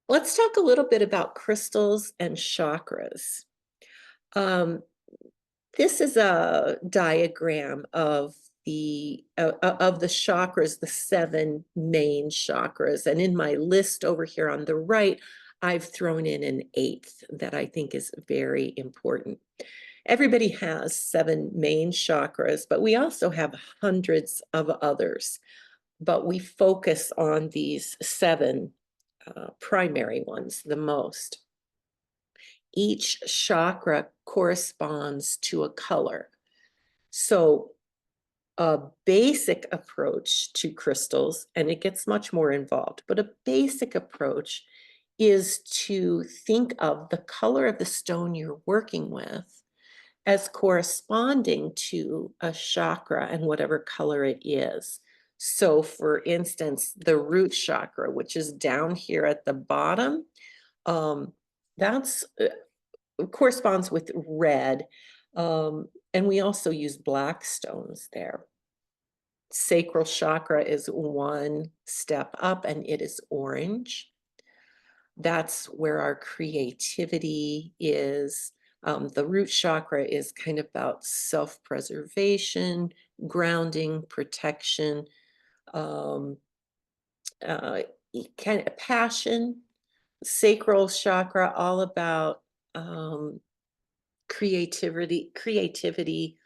Let's talk a little bit about crystals and chakras. Um, this is a diagram of the chakras, the seven main chakras. And in my list over here on the right, I've thrown in an eighth that I think is very important. Everybody has seven main chakras, but we also have hundreds of others. But we focus on these seven primary ones the most. Each chakra corresponds to a color. So a basic approach to crystals, and it gets much more involved, but a basic approach is to think of the color of the stone you're working with as corresponding to a chakra and whatever color it is. So for instance, the root chakra, which is down here at the bottom, um, that's corresponds with red. And we also use black stones there. Sacral chakra is one step up and it is orange. That's where our creativity is. The root chakra is kind of about self-preservation, grounding, protection, um, uh, kind of passion. Sacral chakra, all about creativity,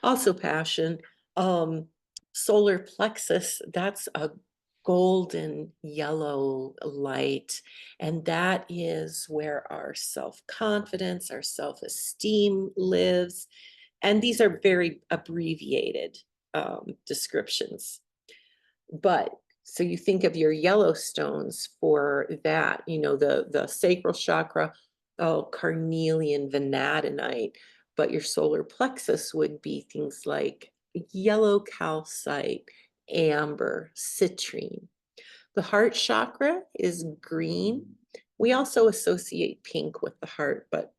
also passion. Um, Solar plexus, that's a golden yellow light. And that is where our self-confidence, our self-esteem lives. And these are very abbreviated descriptions. But so you think of your yellow stones for that, the sacral chakra, oh, carnelian, vanadinite, but your solar plexus would be things like yellow calcite, amber, citrine. The heart chakra is green. We also associate pink with the heart, but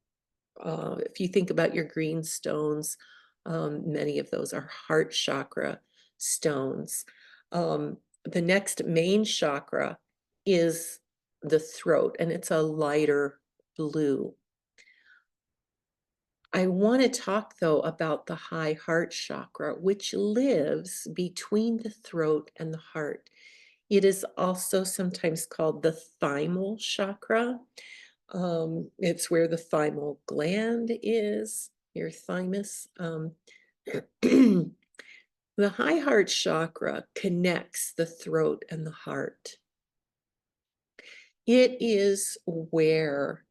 if you think about your green stones, many of those are heart chakra stones. The next main chakra is the throat, and it's a lighter blue. I want to talk, though, about the high heart chakra, which lives between the throat and the heart. It is also sometimes called the thymal chakra. It's where the thymal gland is, your thymus. The high heart chakra connects the throat and the heart. It is where,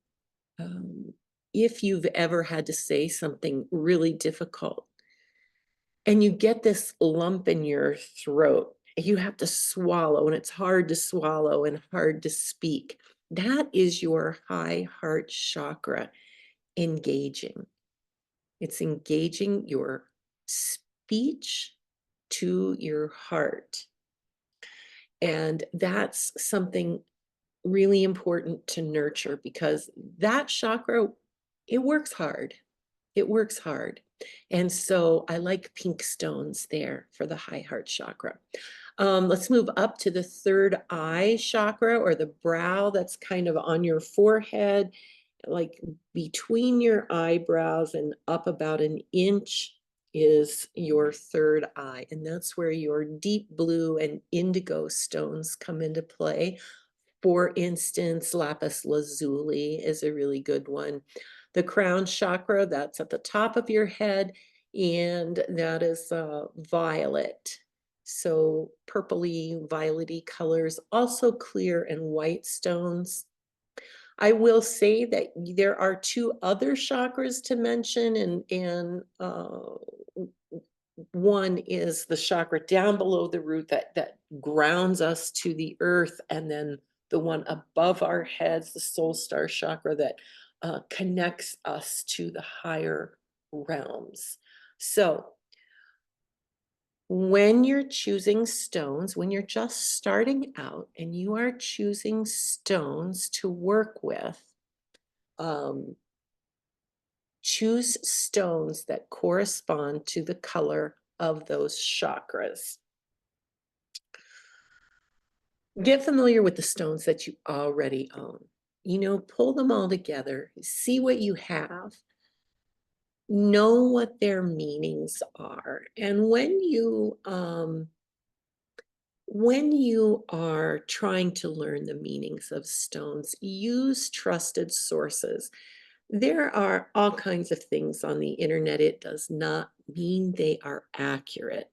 if you've ever had to say something really difficult and you get this lump in your throat, you have to swallow, and it's hard to swallow and hard to speak. That is your high heart chakra engaging. It's engaging your speech to your heart. And that's something really important to nurture because that chakra, it works hard. It works hard. And so I like pink stones there for the high heart chakra. Let's move up to the third eye chakra, or the brow, that's kind of on your forehead, like between your eyebrows and up about an inch is your third eye. And that's where your deep blue and indigo stones come into play. For instance, lapis lazuli is a really good one. The crown chakra, that's at the top of your head, and that is violet. So purpley, violety colors, also clear and white stones. I will say that there are two other chakras to mention, and one is the chakra down below the root that grounds us to the earth, and then the one above our heads, the soul star chakra, that connects us to the higher realms. So when you're choosing stones, when you're just starting out and you are choosing stones to work with, choose stones that correspond to the color of those chakras. Get familiar with the stones that you already own. Pull them all together, see what you have, know what their meanings are. And when you are trying to learn the meanings of stones, use trusted sources. There are all kinds of things on the internet. It does not mean they are accurate.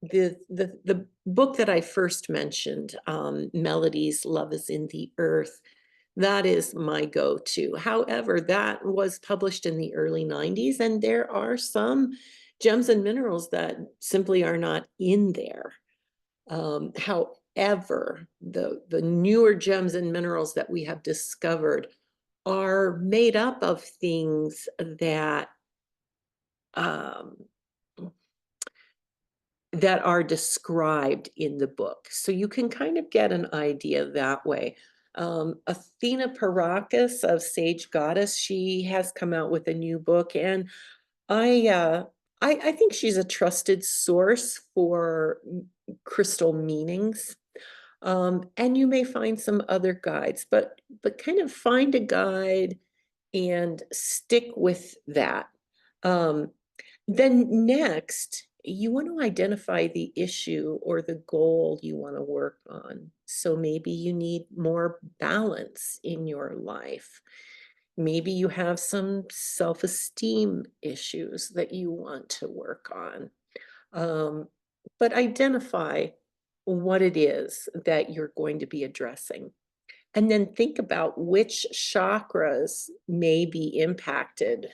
The book that I first mentioned, Melodies, Love is in the Earth, that is my go-to. However, that was published in the early 90s, and there are some gems and minerals that simply are not in there. However, the newer gems and minerals that we have discovered are made up of things um, that are described in the book. So you can kind of get an idea that way. Athena Paracas of Sage Goddess, she has come out with a new book, and I uh, I think she's a trusted source for crystal meanings. And you may find some other guides, but kind of find a guide and stick with that. Um, then next, you want to identify the issue or the goal you want to work on. So maybe you need more balance in your life. Maybe you have some self-esteem issues that you want to work on. Um, but identify what it is that you're going to be addressing. And then think about which chakras may be impacted,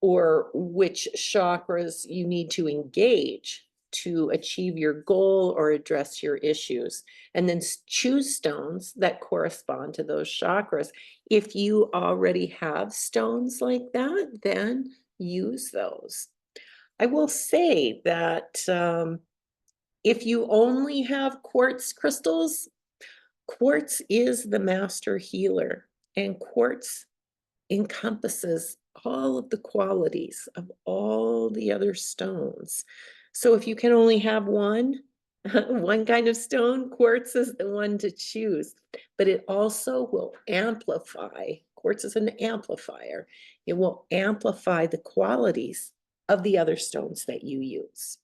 or which chakras you need to engage to achieve your goal or address your issues. And then choose stones that correspond to those chakras. If you already have stones like that, then use those. I will say that if you only have quartz crystals, quartz is the master healer, and quartz encompasses all of the qualities of all the other stones. So if you can only have one, one kind of stone, quartz is the one to choose. But it also will amplify, quartz is an amplifier. It will amplify the qualities of the other stones that you use.